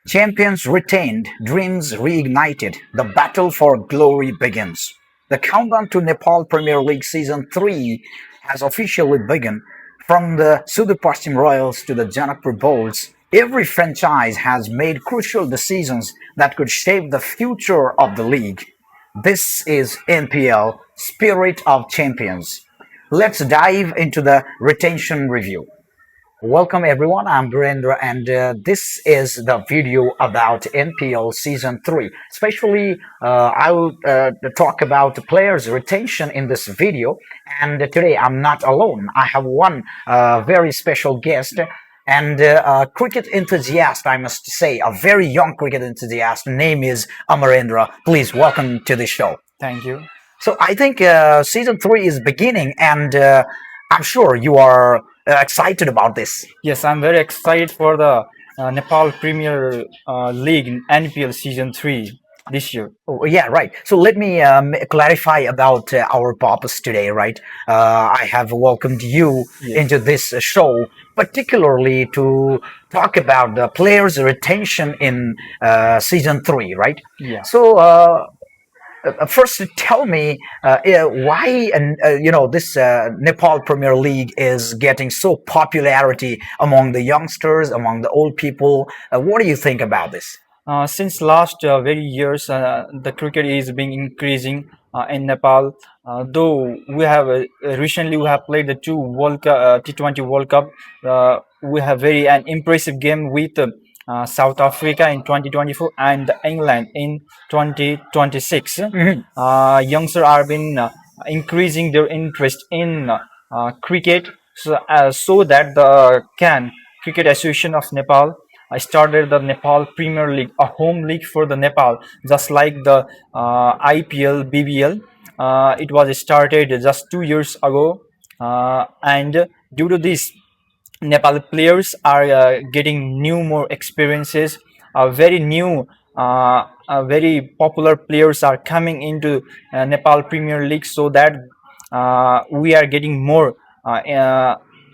Champions retained, dreams reignited, the battle for glory begins. The countdown to Nepal Premier League Season 3 has officially begun. From the Sudhir Paschim Royals to the Janakpur Bulls, every franchise has made crucial decisions that could shape the future of the league. This is NPL Spirit of Champions. Let's dive into the retention review. Welcome everyone, I'm Virendra and this is the video about NPL Season 3. Especially, I will talk about the players' retention in this video, and today I'm not alone. I have one very special guest and a cricket enthusiast, I must say, a very young cricket enthusiast. Name is Amarendra. Please welcome to the show. Thank you. So I think season 3 is beginning, and I'm sure you are excited about this. Yes, I'm very excited for the Nepal Premier League NPL Season 3 this year. Oh, yeah, right. So let me clarify about our purpose today, right? I have welcomed you Yes. into this show, particularly to talk about the players' retention in season 3, right? Yeah. So first, tell me why, and this Nepal Premier League is getting so popularity among the youngsters, among the old people. What do you think about this? Since last very years, the cricket is being increasing in Nepal. Though we have recently we have played the two T20 World Cup. We have very an impressive game with South Africa in 2024 and England in 2026. Mhm. Youngsters are been increasing their interest in cricket, so that the CAN Cricket Association of Nepal I started the Nepal Premier League, a home league for the Nepal, just like the IPL, BBL. It was started just 2 years ago, and due to this, Nepal players are getting new more experiences. Very new, very popular players are coming into Nepal Premier League, so that we are getting more.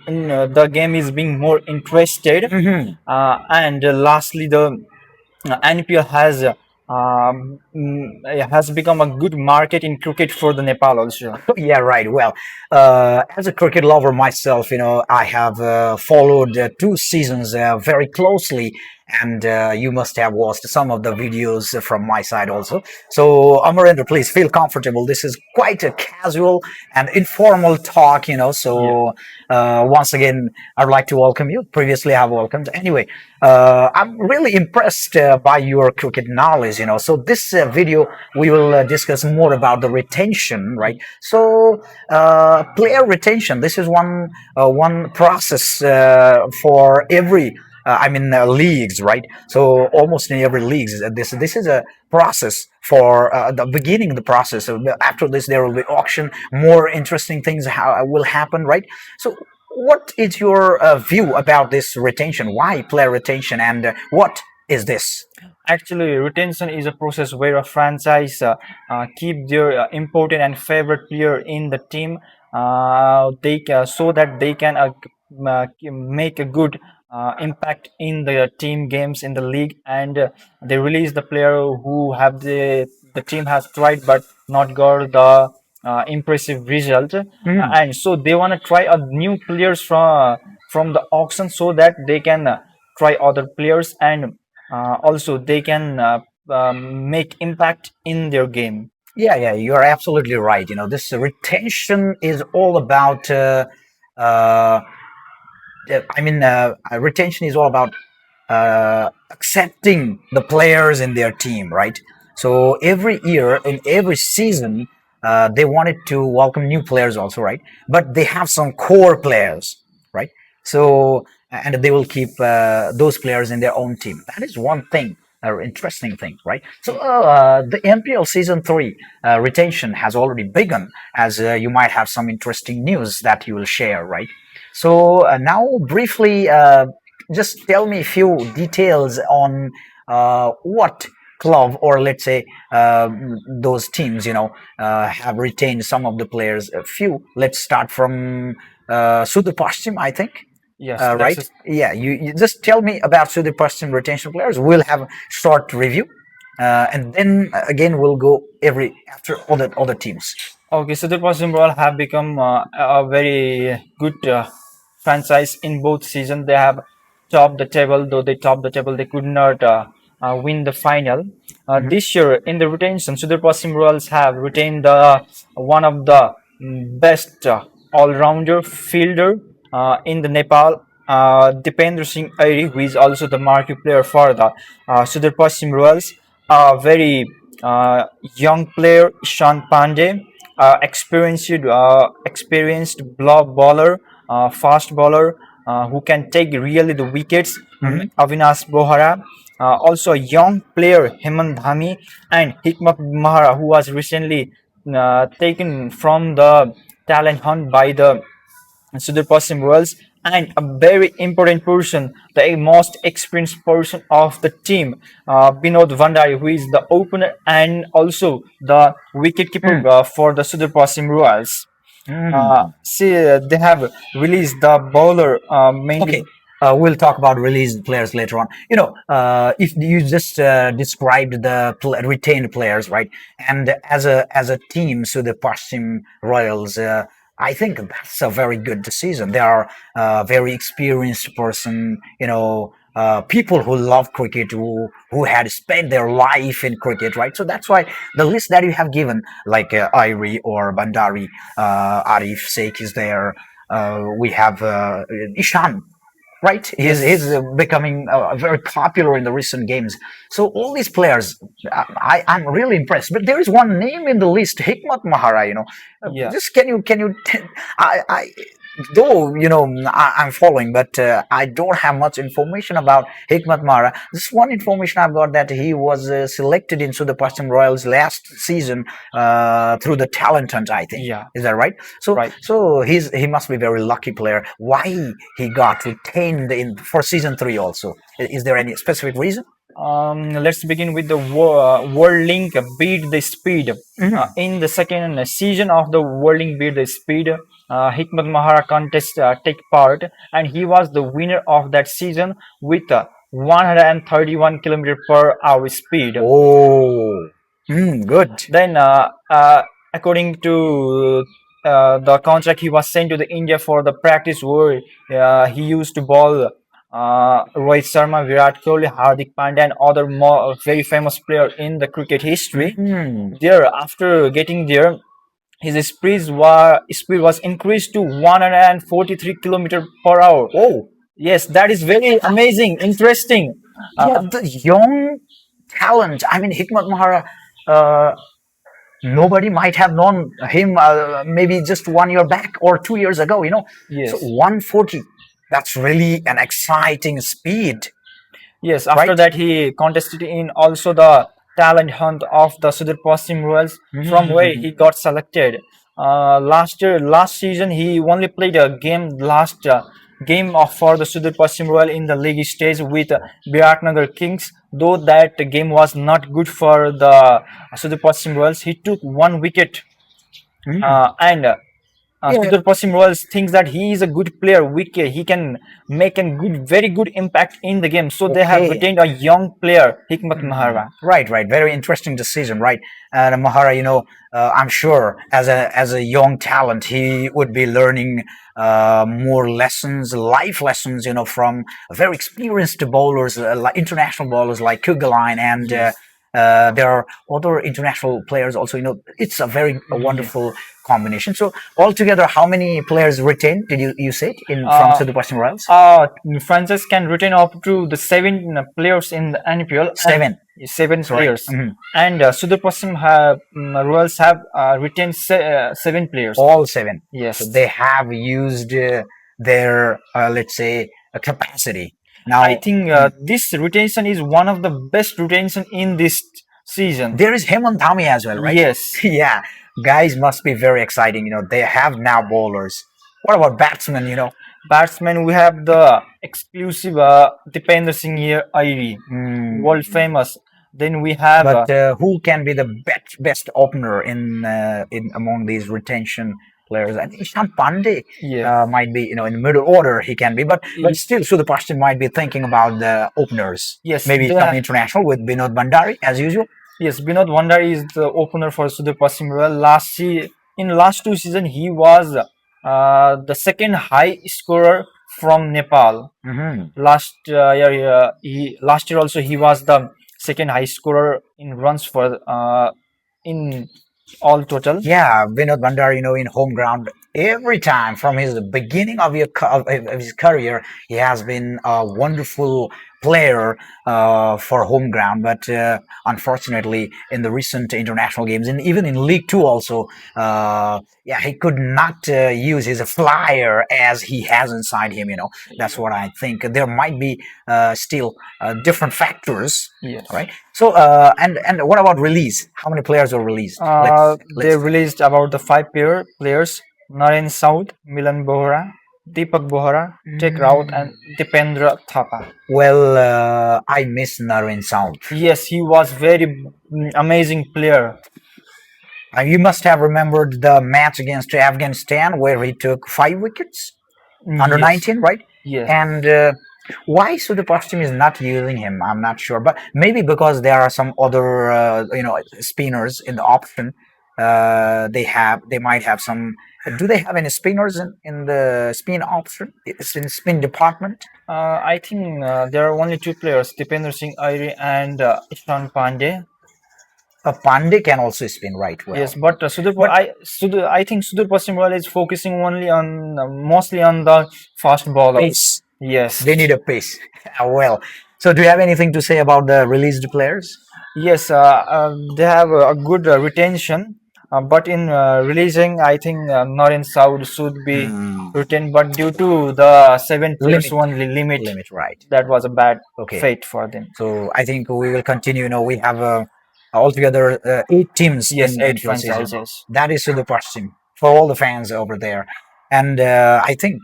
The game is being more interested, Mhm. and lastly, the NPL has become a good market in cricket for the Nepal also. Yeah, right. Well, as a cricket lover myself, I have followed 2 seasons very closely, and you must have watched some of the videos from my side also. So, Amarendra, please feel comfortable. This is quite a casual and informal talk, Yeah. So, once again, I'd like to welcome you. Previously, I've welcomed. Anyway, I'm really impressed by your cricket knowledge, So, this video, we will discuss more about the retention, right? So, player retention. This is one process for every. Leagues, right? So almost in every leagues, this is a process for the beginning of the process. So after this, there will be auction. More interesting things will happen, right? So, what is your view about this retention? Why player retention, and what is this? Actually, retention is a process where a franchise keep their important and favorite player in the team. So that they can make a good impact in the team games in the league, and they release the player who have the team has tried but not got the impressive result, Mhm. and so they want to try a new players from the auction, so that they can try other players, and also they can make impact in their game. Yeah, yeah, you're absolutely right. This retention is all about. Uh, retention is all about accepting the players in their team, right? So every year, in every season, they wanted to welcome new players also, right? But they have some core players, right? So, and they will keep those players in their own team. That is one thing. Interesting thing, right? So the MPL season 3 retention has already begun, as you might have some interesting news that you will share, right? So now, briefly, just tell me a few details on what club, or let's say those teams, have retained some of the players. A few. Let's start from Sudhir Paschim, I think. Yes, that's right? a, Yeah, you just tell me about Sudeep Paschim retention players. We'll have a short review, and then again we'll go every after other teams. okay. So the Royal have become a very good franchise in both seasons. They have topped the table, though they topped the table, they could not win the final. This year in the retention, Sudhir Pasim Royals have retained the one of the best all-rounder fielder in the Nepal, Dipendra Singh Airi, who is also the marquee player for the Sudhir Pasim Royals. A very young player, Ishan Pandey, experienced block bowler, fast bowler who can take really the wickets. Avinash Bohara, also a young player Hemant Dhami and Hikmat Mahara, who was recently taken from the talent hunt by the Sudhir Pasim Royals, and a very important person, the most experienced person of the team, Binod Vandari, who is the opener and also the wicketkeeper Mm. for the Sudhir Pasim Royals. Mm. See, they have released the bowler mainly. Okay. We'll talk about released players later on. If you just described the retained players, right? And as a team, so the Paschim Royals, I think that's a very good decision. They are very experienced person, people who love cricket, who had spent their life in cricket, right? So that's why the list that you have given, like Irie or Bandari, Arif Sheikh is there. We have Ishan, right? He's Yes. becoming very popular in the recent games. So all these players, I'm really impressed. But there is one name in the list, Hikmat Mahara. Yeah. Just can you? I though I'm following, but I don't have much information about Hikmat Mahara. Just one information I've got that he was selected into the Pashim Royals last season through the talent hunt. I think Yeah. is that right? So Right. so he must be a very lucky player. Why he got retained in for season three also? Is there any specific reason? Let's begin with the World Link Beat the Speed. In the second season of the World Link Beat the Speed, Hikmat Mahara contest take part, and he was the winner of that season with 131 kilometer per hour speed. Oh, good. Then, according to the contract, he was sent to the India for the practice where he used to bowl Rohit Sharma, Virat Kohli, Hardik Pandya, and other more very famous player in the cricket history. Mm. There, after getting there, his speed was increased to 143 kilometer per hour. Oh, Yes, that is very amazing, interesting. yeah, Uh, the young talent. I mean, Hikmat Mahara. Uh, Nobody might have known him maybe just 1 year back or 2 years ago. So yes. 140. That's really an exciting speed, Yes, after right? that he contested in also the talent hunt of the Sudhir Pasim Royals, from where he got selected. Last season, he only played a game last game of for the Sudhir Pasim Royal in the league stage with Biratnagar Kings. Though that game was not good for the Sudhir Pasim Royals, he took one wicket and Yeah. Sudhir Pasim Royals thinks that he is a good player. He can make a very good impact in the game. So they have Okay. retained a young player, Hikmat Mahara. Right, right. Very interesting decision, right? And Mahara, I'm sure as a young talent, he would be learning more lessons, life lessons, from very experienced bowlers, like international bowlers like Kugaline, and Yes. there are other international players also. It's a very Yes. wonderful combination. So altogether, how many players retained? Did you say it in from Uh, Super Pashim Royals? Francis can retain up to the seven players in the NPL and Seven. seven That's right. players. And Sudhir Pasim Royals have retained seven players. All seven. So Yes. they have used their, let's say, capacity. I Now, think this retention is one of the best retention in this season. there is Hemant Dhami as well, right? Yes. Yeah, guys must be very exciting. They have now bowlers. What about batsmen? Batsmen, we have the exclusive Dipendra Singh Airi, Hmm. world famous. Then we have But who can be the best opener in among these retention? players. I think Ishan Pandey Yeah. might be, in middle order he can be, but still, so the person might be thinking about the openers. Yes, Maybe some international with Binod Bandari as usual. yes, Binod Vandari is the opener for Sudhir Pasim Royal. In last two seasons, he was the second high scorer from Nepal. Last year also he was the second high scorer in runs for in all total. Yeah, Vinod Bandar, in home ground, every time from his beginning of his career, he has been a wonderful player for home ground. But unfortunately, in the recent international games, and even in League Two, also, yeah, he could not use his flyer as he has inside him. That's what I think. There might be still different factors. Yes. Right. So, and what about release? How many players were released? They released about the players: Naren Saud, Milan Bohra, Deepak Bohra, Tek Raut, and Dipendra Thapa. Well, I miss Narendra Sound. Yes, he was very amazing player. You must have remembered the match against Afghanistan where he took 5 wickets, under Yes. 19, right? Yes. And why Sudhir is not using him, I'm not sure. But maybe because there are some other, spinners in the option. They might have some. Do they have any spinners in the spin option? It's in spin department. I think there are only two players: Dipendra Singh Airi and Ishan Pandey. Pandey can also spin right well. Yes, but I think Sudhir Pasim Royal is focusing only on mostly on the fast bowler. Pace. Yes, They need a pace. Well, so do you have anything to say about the released players? yes, they have a good retention, but in releasing, I think Noreen Saud should be retained, but due to the 7 players only limit, Right. that was a bad Okay. fate for them. So I think we will continue. We have altogether 8 teams Yes, in 8 NPL season. franchises. That is Super team for all the fans over there. And I think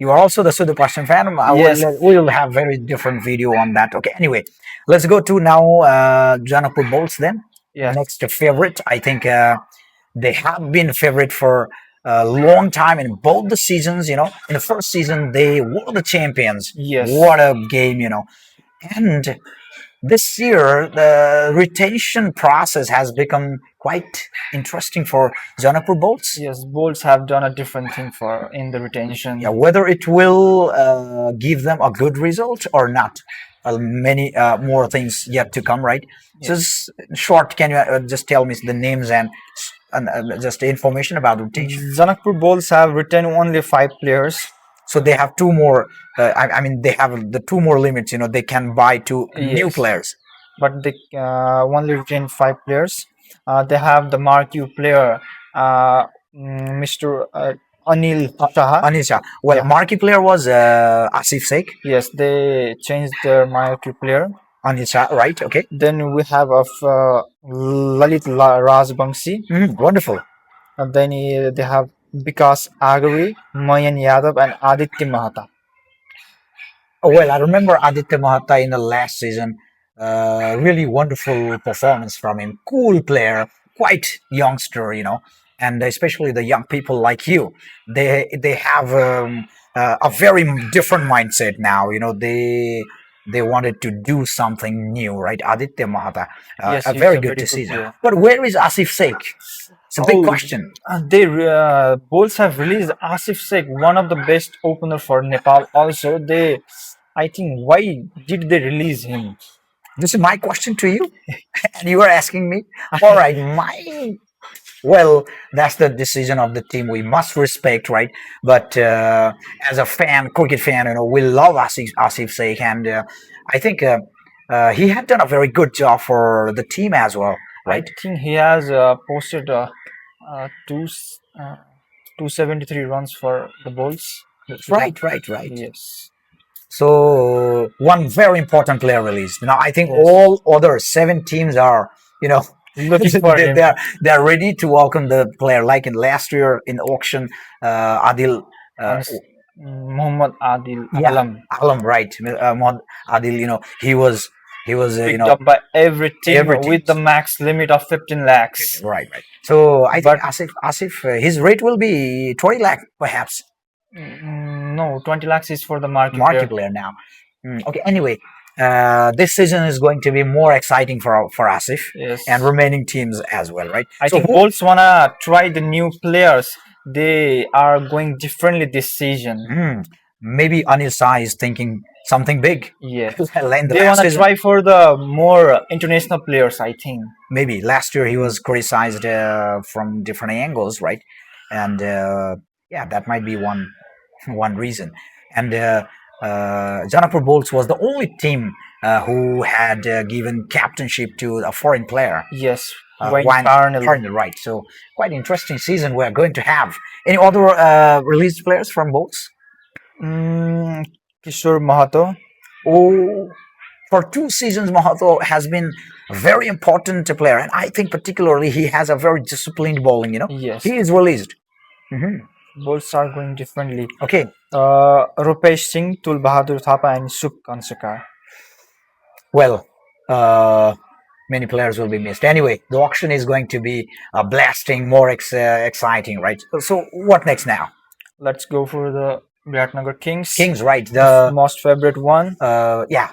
you are also the Super fan. Yes. We'll have very different video on that. Okay. Anyway, let's go to now Janapur Bolts then. Yes. Next favorite. I think they have been favorite for a long time in both the seasons. In the first season they were the champions. Yes. What a game. And this year the retention process has become quite interesting for Janapur Bolts. Yes, Bolts have done a different thing for in the retention. Yeah, whether it will give them a good result or not. Many more things yet to come, right? Yes. Just short, can you just tell me the names and just information about retention? Janakpur Bolts have retained only 5 players. So they have two more. I mean, they have the two more limits. They can buy two new players. But they only retain 5 players. They have the marquee player, Mr. Anil Shah. Anil Shah. Well, marquee player was Asif Sheikh. Yes, they changed their marquee player. Anil Shah, right? Okay. Then we have of Lalit Rajbangshi. Wonderful. And then they have Vikas Agari, Mayan Yadav, and Aditya Mahata. Well, I remember Aditya Mahata in the last season. Really wonderful performance from him. Cool player, quite youngster, and especially the young people like you. They have a very different mindset now. They wanted to do something new, right? Aditya Mahata, Yes, a he's very a good very good decision. player. But where is Asif Sheikh? It's a big question. They Bulls have released Asif Sheikh, one of the best opener for Nepal. Also, I think, why did they release him? This is my question to you, and you are asking me. All right, well, that's the decision of the team. We must respect, right? But as a fan, cricket fan, we love Asif Sheikh, and I think he had done a very good job for the team as well, right? I think he has posted two, 273 runs for the Bulls. Right. Yes. So one very important player released. Now I think all other 7 teams are, looking for him. They are ready to welcome the player. Like in last year in auction, Adil. Muhammad Adil Alam. Alam, right? Muhammad Adil. He was He was, picked up by every team every with the teams. max limit of 15 lakhs. Right, right. So I think But Asif, his rate will be 20 lakh perhaps. no, 20 lakhs is for the market Market player. player now. Okay. Anyway, this season is going to be more exciting for Asif Yes. and remaining teams as well, right? I So think who? Bolts wanna try the new players. They are going differently this season. Maybe Anil Sai is thinking something big. Yes. In the They last wanna season, try for the more international players, I think. maybe last year he was criticized from different angles, right? And yeah, that might be one reason. And Janapur Bolts was the only team who had given captainship to a foreign player. Yes, Wayne Wine Parnell. Cardinal, right? So quite interesting season we're going to have. Any other released players from Bolts? Kishore Mahato. Oh, for 2 seasons, Mahato has been a very important player, and I think particularly he has a very disciplined bowling. Yes. He is released. Bolts are going differently. Okay, Rupesh Singh, Tul Bahadur Thapa, and Suk Kansakar. well, many players will be missed. Anyway, the auction is going to be blasting, more exciting, right? So what next now? Let's go for the Viratnagar Kings. Kings, right? The most favorite one. Yeah.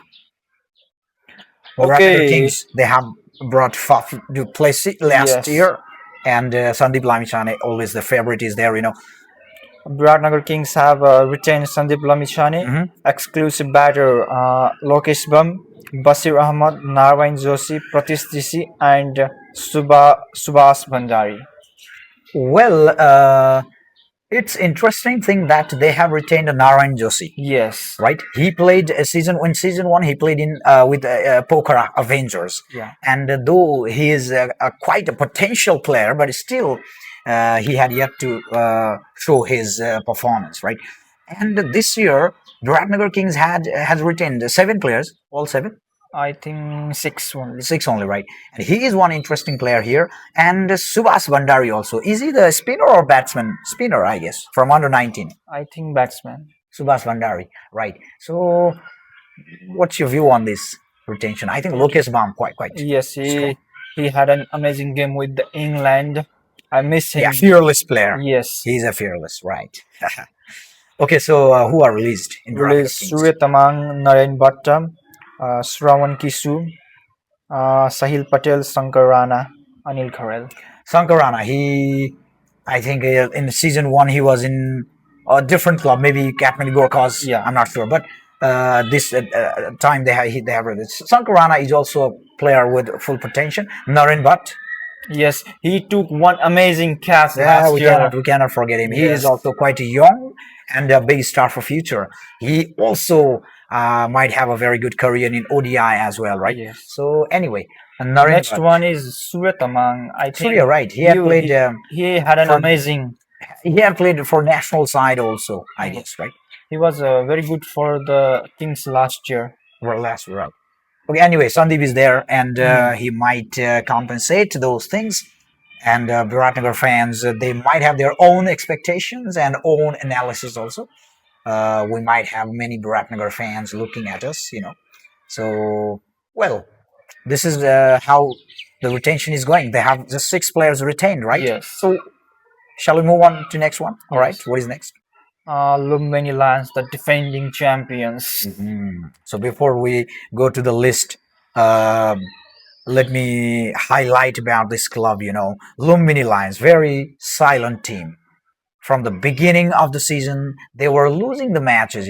Okay. Kings. They have brought Faf Duplessis last Yes. year, and Sandeep Lamichhane, always the favorite, is there. Viratnagar Kings have retained Sandeep Lamichhane, exclusive batter Lokesh Bam, Basir Ahmad, Narwain Joshi, Pratish Jishi, and Subhas Bhandari. Well, it's interesting thing that they have retained Narayan Joshi. Yes. Right? He played a season in season one. He played in with Pokhara Avengers. Yeah. And though he is quite a potential player, but still he had yet to show his performance. Right? And this year, the Ratnagar Kings has retained 7 players, all 7. I think 6 only. 6 only, right? And he is one interesting player here. And Subhas Bandari also. Is he the spinner or batsman? Spinner, I guess, from under 19. I think batsman. Subhas Bandari, right? So, what's your view on this retention? I think Lokesh Baum quite. Yes, he had an amazing game with the England. I miss him. Yeah, fearless player. Yes. He's a fearless, right? Okay, so who are released in Released Surya Tamang, Naren Bhattam, Shravan Kisu, Sahil Patel, Shankar Rana, Anil Kharel. Sankarana, I think in season 1 he was in a different club, maybe Kathmandu Gorkhas. Yeah. I'm not sure, but this time they have released. Sankarana is also a player with full potential. Naren Bhatt. Yes, he took one amazing catch Yeah, last year. we cannot forget him. He Yes. is also quite young and a big star for future. He also might have a very good career in ODI as well, right? Yes. So anyway, Naren Next Bhatt. one is Surya Tamang. I think Surya, right? He had played. he had an for- amazing. He had played for national side also, I guess, right? He was very good for the Kings last year. Well, last year, right? Okay. Anyway, Sandeep is there, and he might compensate those things. And Viratnagar fans, they might have their own expectations and own analysis also. We might have many Viratnagar fans looking at us, So, well, this is how the retention is going. They have just 6 players retained, right? Yes. So, shall we move on to next one? All right. Yes. What is next? Lumbini Lions, the defending champions. So before we go to the list, let me highlight about this club. Lumbini Lions, very silent team. From the beginning of the season, they were losing the matches,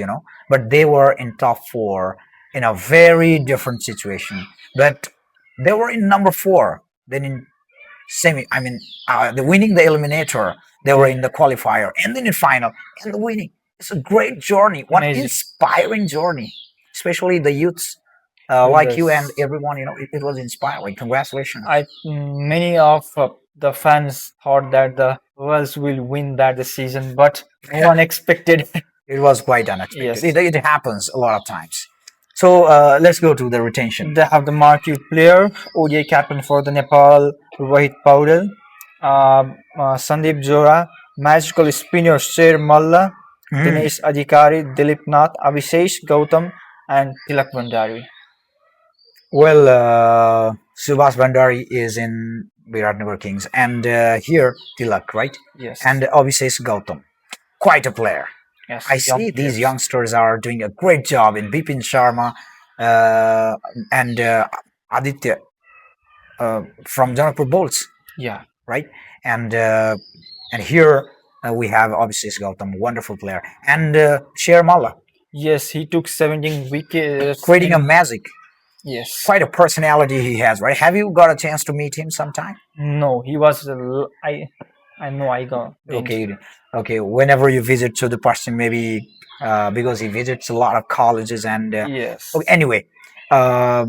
but they were in top 4 in a very different situation. But they were in number 4, then in the winning the eliminator, they were in the qualifier, and then in final, and the winning. It's a great journey, one Amazing. inspiring journey, especially the youths like you and everyone. It was inspiring. Congratulations. Many of the fans thought that the Wells will win that season, but no one expected. It was quite unexpected. Yes. It happens a lot of times. So let's go to the retention. They have the marquee player, ODI captain for the Nepal, Rohit Paudel, Sandeep Jora, magical spinner Sher Malla, Dinesh Adhikari, Dilip Nath, Abhishesh Gautam, and Tilak Bhandari. Well, Subhas Bhandari is in Viratnagar Kings, and here Tilak, right? Yes. And Abhishek Gautam, quite a player. Yes. I Young see these players. youngsters are doing a great job in Bipin Sharma and Aditya from Janakpur Bolts, Yeah. right? And uh, and here we have Abhishek Gautam, wonderful player, and Sher Malla, Yes, he took 17 wickets creating a in. magic. Yes. Quite a personality he has, right? Have you got a chance to meet him sometime? No, he was. I know. I got didn't. Okay, okay. Whenever you visit to the Pashtim, maybe because he visits a lot of colleges and Yes. okay, anyway, uh,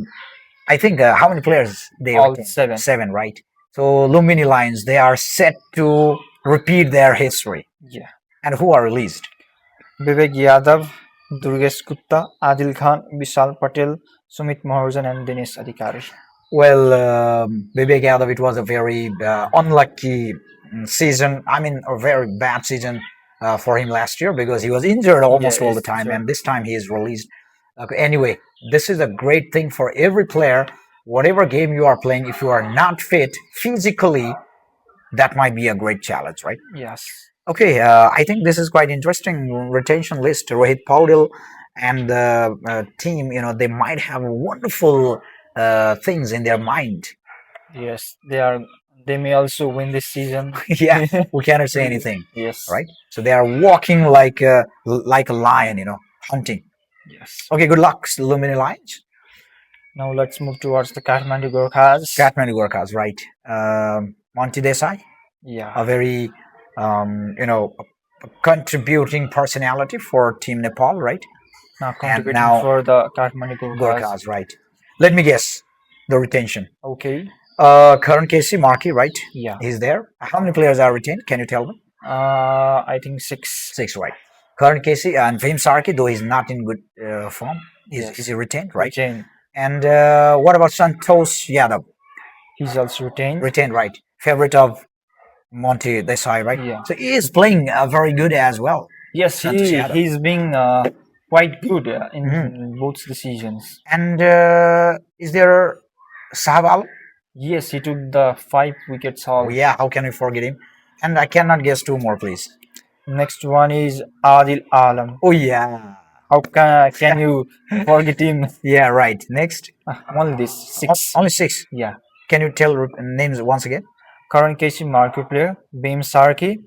I think how many players they All retain? seven. Seven, right? So Lumini Lions, they are set to repeat their history. Yeah. And who are released? Vivek Yadav, Durgesh Gupta, Adil Khan, Vishal Patel, Sumit Mahajan, and Dinesh Adhikari. Well, Vivek Yadav, it was a very unlucky season. I mean, a very bad season for him last year because he was injured almost all the time, and this time he is released. Okay, anyway, this is a great thing for every player. Whatever game you are playing, if you are not fit physically, that might be a great challenge, right? Yes. Okay, I think this is quite interesting retention list. Rohit Paudil and the team, they might have wonderful things in their mind. Yes, they are. They may also win this season. Yeah, we cannot say anything, Yes. right? So they are walking like a lion, hunting. Yes. Okay, good luck, Lumini Lions. Now let's move towards the Kathmandu Gorkhas. Kathmandu Gorkhas, right? Monty Desai, Yeah. a very, a contributing personality for Team Nepal, right? Now And contributing now for the Kathmandu Gorkhas. Gorkhas, right? Let me guess the retention. Okay. Karan Casey, Markey, right? Yeah. He's there. How many players are retained? Can you tell me? I think six. Six, right? Karan Casey and Fahim Sarki, though he's not in good form, Yes. is he retained, right? Retained. And what about Santosh Yadav? He's also retained. Retained, right? Favorite of Monty Desai, right? Yeah. So he is playing very good as well. Yes, Santosh Yadav. he's being quite good in both decisions. And is there Sahab Alam? Yes, he took the 5 wickets haul. Oh, yeah, how can we forget him? And I cannot guess two more, please. Next one is Adil Alam. Oh, yeah. How can you forget him? Yeah, right. Next. Only this six. Only six. Yeah. Can you tell names once again? Current KC market player Beam Sarki,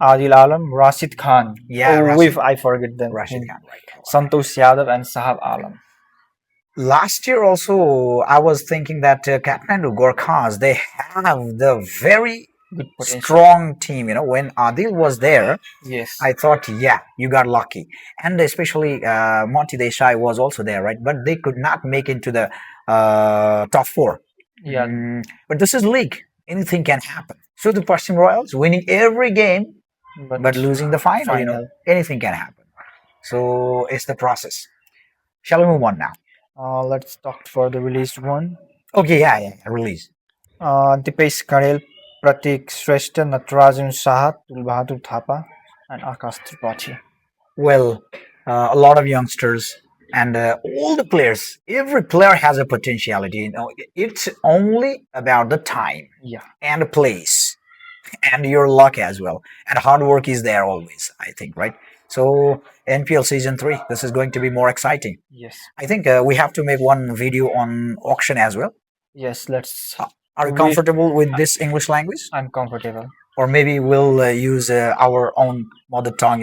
Adil Alam, Rashid Khan. Yeah, oh, Rashid. I forget them. Rashid Khan, right. Santosh Yadav and Sahab Alam. Last year also, I was thinking that Kathmandu Gorkhas, they have the very Good potential. strong team. When Adil was there, Yes. I thought, yeah, you got lucky. And especially Monty Desai was also there, right? But they could not make into the top four. Yeah. But this is league. Anything can happen. So the Pashtim Royals winning every game, but losing the final. Anything can happen. So it's the process. Shall we move on now? Let's talk for the released one. Okay, yeah, release. Dipesh Karel, Pratik Shrestha, Natarajan Saha, Tulbahadur Thapa, and Akash Tripathi. Well, a lot of youngsters and all the players. Every player has a potentiality. It's only about the time, and the place, and your luck as well. And hard work is there always, I think, right? So NPL season 3, this is going to be more exciting. Yes. I think we have to make one video on auction as well. Yes, let's. Are you comfortable with this English language? I'm comfortable. Or maybe we'll use our own mother tongue,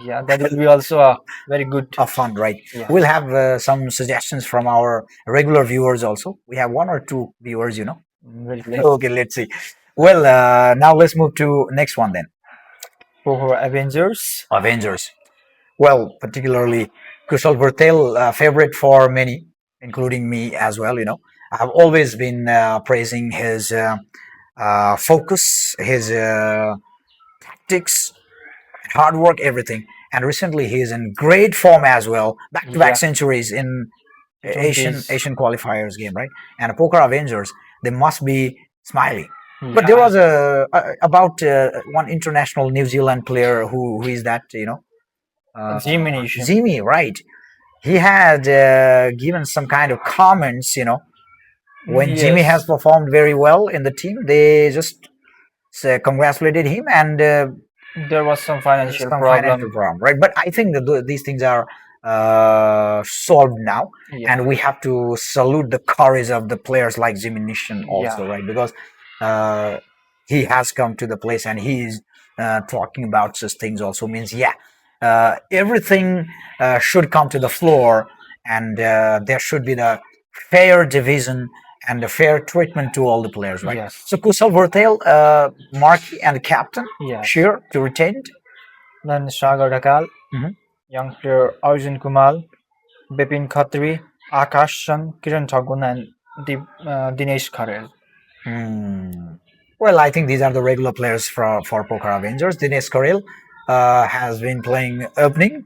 Yeah, that will be also a very good. Fun, right? Yeah. We'll have some suggestions from our regular viewers also. We have 1 or 2 viewers, Very late. Okay, let's see. Well, now let's move to next one then. For Avengers. Avengers. Well, particularly Kushal Patel, favorite for many, including me as well. I've always been praising his focus, his tactics, hard work, everything. And recently, he is in great form as well. Back-to-back centuries in Asian qualifiers game, right? And Poker Avengers, they must be smiling. But there was about one international New Zealand player who is that, Zimi, right? He had given some kind of comments, When Jimmy has Yes, performed very well in the team, they just congratulated him and there was some financial some financial problem. problem, right? But I think that these things are solved now, Yeah, and we have to salute the courage of the players like Jimmy Nishan yeah, also, right? Because uh, he has come to the place and he is talking about such things also means, yeah, everything should come to the floor, and there should be the fair division and the fair treatment to all the players, right? yes, So Kusal Vertel, marquee and the captain, yes. sure to retain it. Then Sagar Dakal, Mhm. young player Arjun Kumar, Bipin Khatri, Akash Chan, Kiran Thagun, and Dinesh Kharel. Hmm. Well, I think these are the regular players for Poker Avengers. Dinesh Karel has been playing opening,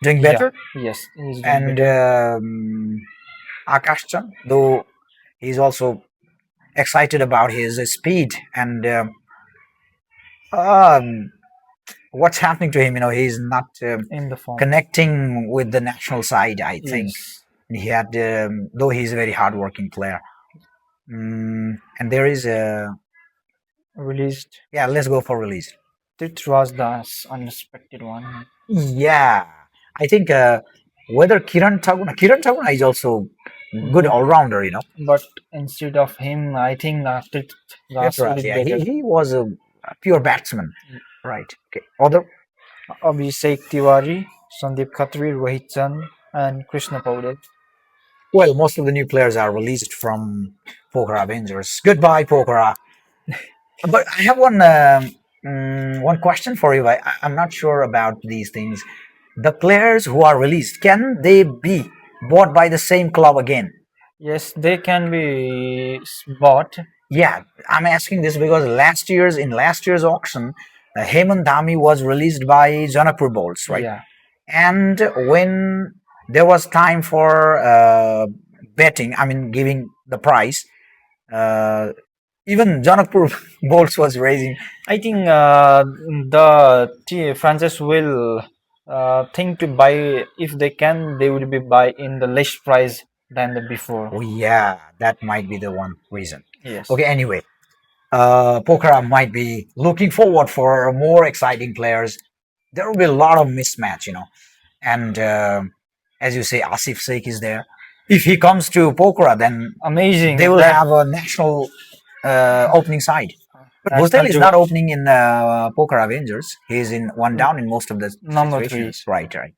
doing Yeah, better, yes, he's doing and better. Akash Chan, though he's also excited about his speed and um, what's happening to him. He's not In the form. connecting with the national side. I think Yes, he had, though he's a very hardworking player. And there is a released. yeah. Let's go for release. It was the unexpected one. Yeah, I think whether Kiran Taguna is also good Good, all rounder. but instead of him, I think Tit was Petrov, did yeah, better. he was a pure batsman, right? Okay, other Abhishek Tiwari, Sandeep Khatri, Rohit Chand, and Krishna Paudel. well, most of the new players are released from Pokhara Avengers. Goodbye, Pokhara. But I have one question for you. I'm not sure about these things. The players who are released, can they be bought by the same club again? Yes, they can be bought. Yeah, I'm asking this because last year's auction, Hemant Dhami was released by Janakpur Bolts, right? Yeah. And when there was time for betting, I mean giving the price, uh, even Janakpur Bolts was raising. I think the franchise will think to buy if they can. They will be buy in the less price than the before. Oh yeah, that might be the one reason. Yes. Okay, anyway, Pokhara might be looking forward for more exciting players. There will be a lot of mismatch. And as you say, Asif Sheikh is there. If he comes to Pokhara, then Amazing. they will That have a national opening side. But Bhusdale national is to not opening in Pokhara Avengers. He is in one down in most of the number three. situations. Right, right.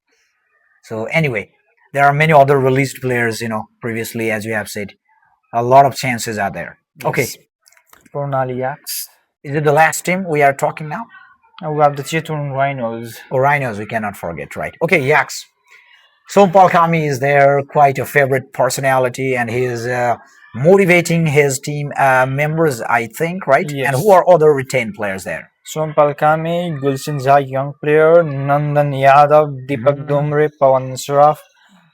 So anyway, there are many other released players. Previously, as you have said, a lot of chances are there. Okay, Yes. Purnali Yaks. is it the last team we are talking now? And we have the Chitun Rhinos. Oh, Rhinos, we cannot forget, right? Okay, Yaks. Sompal Kami is there, quite a favorite personality, and he is motivating his team members, I think, right? And Yes. who are other retained players there? Sompal Kami, Gulshan Jha, young player, Nandan Yadav, Deepak Dumre, Pawan Sraf,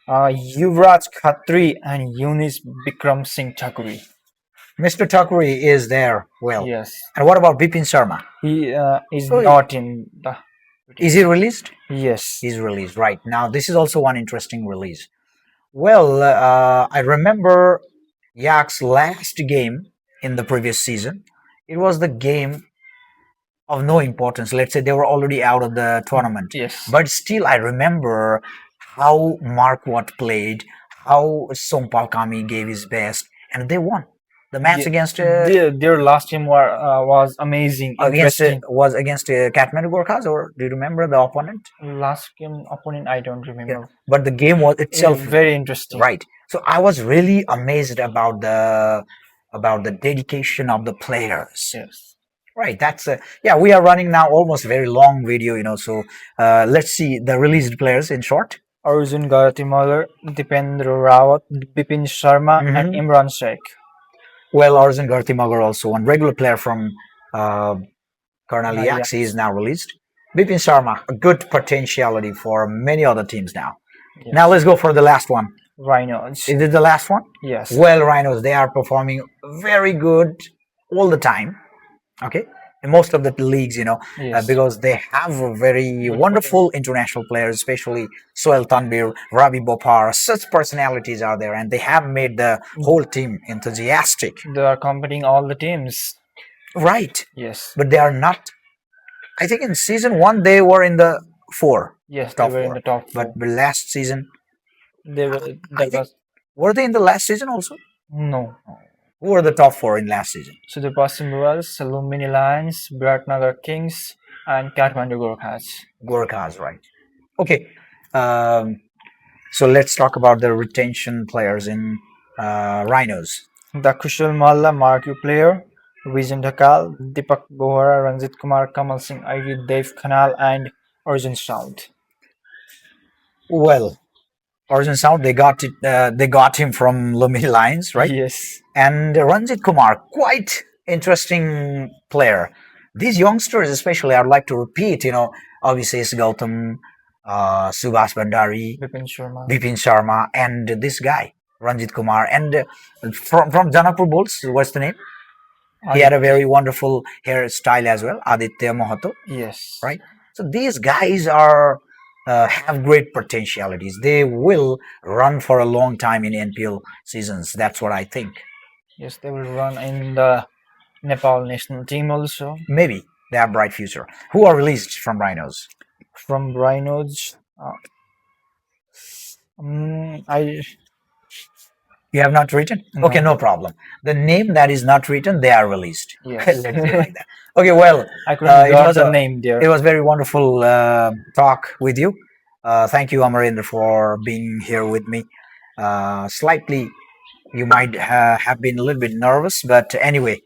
Yuvraj Khatri, and Yunis Bikram Singh Thakuri. Mr. Thakuri is there. Well, Yes, and what about Bipin Sharma? he is Oh, not in the. is he released? Yes, He's released, right. Now, this is also one interesting release. Well, I remember Yak's last game in the previous season. It was the game of no importance. Let's say they were already out of the tournament. yes. But still, I remember how Mark Watt played, how Sompal Kami gave his best, and they won the match against Their last game was amazing, interesting. was against Kathmandu Gorkhas, or do you remember the opponent? Last game opponent, I don't Yeah, remember. but the game was itself Very interesting. right. So I was really amazed about the dedication of the players. Yes. Right, that's yeah. We are running now almost very long video, so let's see the released players in short. Arjun Gatimalar, Dipendra Rawat, Bipin Sharma, and Imran Sheikh. Well, Arjun Gartimagar also one regular player from uh, Karnali Yeah. Yaxi is now released. Bipin Sharma, a good potentiality for many other teams now. Yes. Now let's go for the last one. Rhinos. Is it the last one? Yes. Well, Rhinos, they are performing very good all the time. Okay, in most of the leagues, Yes. because they have a very wonderful international players, especially Soel Tanvir, Ravi Bopar. Such personalities are there, and they have made the whole team enthusiastic. They are competing all the teams. Right, Yes. but they are not. I think in season one they were in the four, Yes, they top were in four, the top but four. the last season, They were. I That think, was were they in the last season also? no. Who were the top four in last season? So the Pasim Royals, Lumini Lions, Biratnagar Kings, and Kathmandu Gorkhas. Gorkhas, right? Okay, um, so let's talk about the retention players in Rhinos. The Kushal Malla marquee player, Vijay Dhakal, Deepak Bohra, Ranjit Kumar, Kamal Singh Airi, Dev Khanal, and Arjun South. Well, Origin Sound, they got it. They got him from Lumini Lions, right? Yes. And Ranjit Kumar, quite interesting player. These youngsters, especially, I'd like to repeat. Obviously, it's Gautam, Subhas Bandari, Bipin Sharma. Bipin Sharma, and this guy, Ranjit Kumar, and from Janapur Bulls, what's the name? He had a very wonderful hairstyle as well, Aditya Mohato, Yes. right? So these guys are have great potentialities. They will run for a long time in NPL seasons. That's what I think. Yes, they will run in the Nepal national team also. Maybe they have bright future. Who are released from Rhinos? From Rhinos, I You have not written? no. Okay, no problem. The name that is not written, they are released. Yes. Let's say like that. Okay, well, I couldn't it got was the a name there. it was very wonderful talk with you. Thank you, Amarendra, for being here with me. Slightly, you might have been a little bit nervous, but anyway,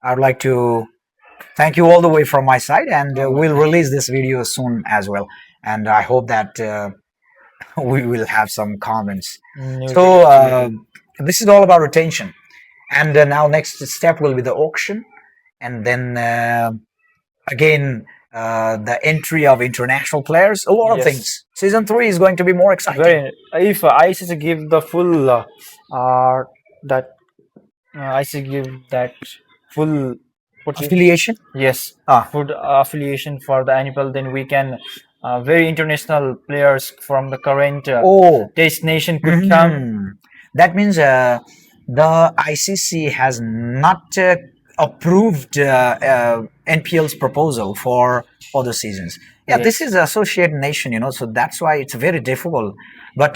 I'd like to thank you all the way from my side, and we'll release this video soon as well. And I hope that we will have some comments. So this is all about retention, and now next step will be the auction, and then again the entry of international players. A lot of Yes. things. Season 3 is going to be more exciting. Very. If ICC give the full that ICC give that full Affiliation. yes Ah, food affiliation for the NPL, then we can very international players from the current oh, destination could come. mhm. That means the ICC has not approved NPL's proposal for other seasons. Yeah, this Yes. is associate nation, so that's why it's very difficult. But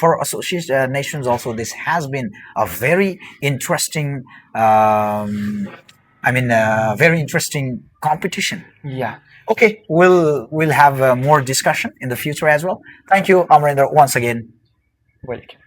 for associate nations also, this has been a very interesting, very interesting competition. Yeah. Okay, we'll have more discussion in the future as well. Thank you, Amarendra, once again. Welcome.